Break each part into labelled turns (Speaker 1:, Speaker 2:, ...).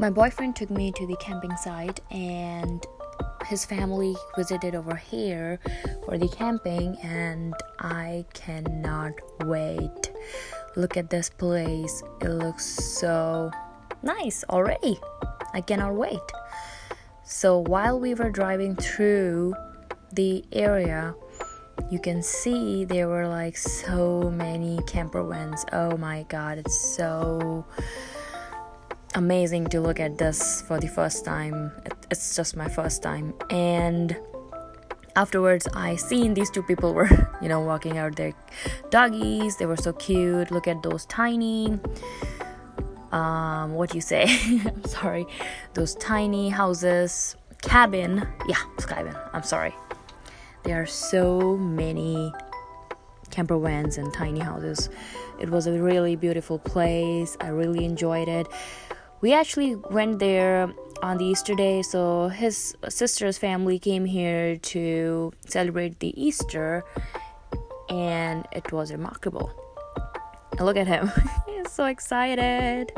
Speaker 1: My boyfriend took me to the camping site and his family visited over here for the camping, and I cannot wait. Look at this place. It looks so nice already. I cannot wait. So while we were driving through the area, you can see there were like so many camper vans. Oh my god, it's so amazing to look at this for the first time. It's just my first time. And afterwards I seen these two people were walking out their doggies. They were so cute. Look at those tiny what do you say I'm sorry, those tiny houses, cabin. I'm sorry. There are so many camper vans and tiny houses. It was a really beautiful place. I really enjoyed it. We actually went there on the Easter day, so his sister's family came here to celebrate the Easter, and it was remarkable. And look at him. He's so excited.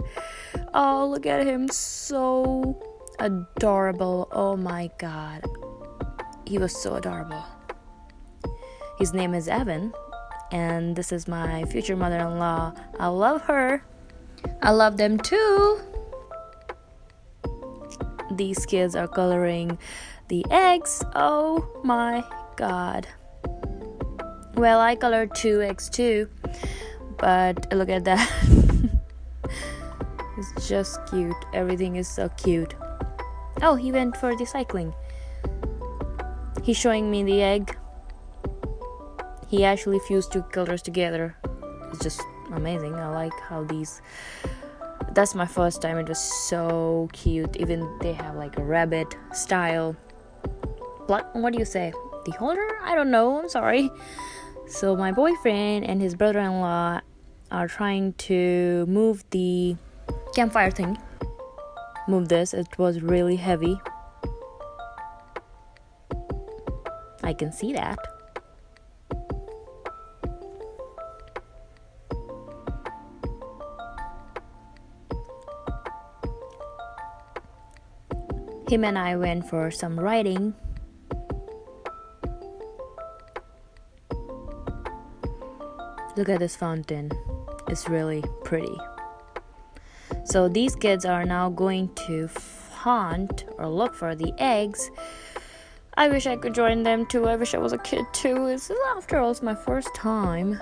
Speaker 1: Oh, look at him. So adorable. Oh my god. He was so adorable. His name is Evan, and this is my future mother-in-law. I love her. I love them too. These kids are coloring the eggs. Oh my god. Well, I colored 2 eggs too, but look at that. It's just cute. Everything is so cute. Oh, he went for the cycling. He's showing me the egg. He actually fused 2 colors together. It's just amazing. I like how that's my first time. It was so cute. Even they have like a rabbit style. What do you say? The holder? I don't know. I'm sorry. So my boyfriend and his brother-in-law are trying to move the campfire thing. Move this. It was really heavy. I can see that. Him and I went for some riding. Look at this fountain. It's really pretty. So these kids are now going to hunt or look for the eggs. I wish I could join them too. I wish I was a kid too. After all, it's my first time.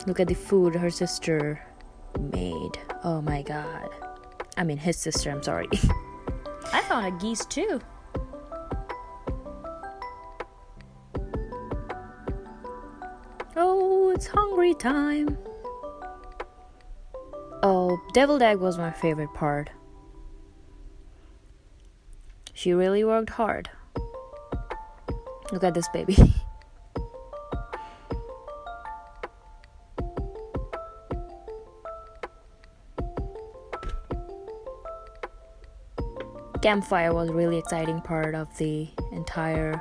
Speaker 1: Look at the food her sister made. Oh my god. I mean his sister, I'm sorry. I found a geese too. Oh, it's hungry time. Oh, deviled egg was my favorite part. She really worked hard. Look at this baby. Campfire was a really exciting part of the entire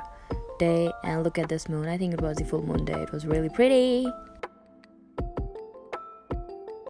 Speaker 1: day. And look at this moon. I think it was the full moon day. It was really pretty.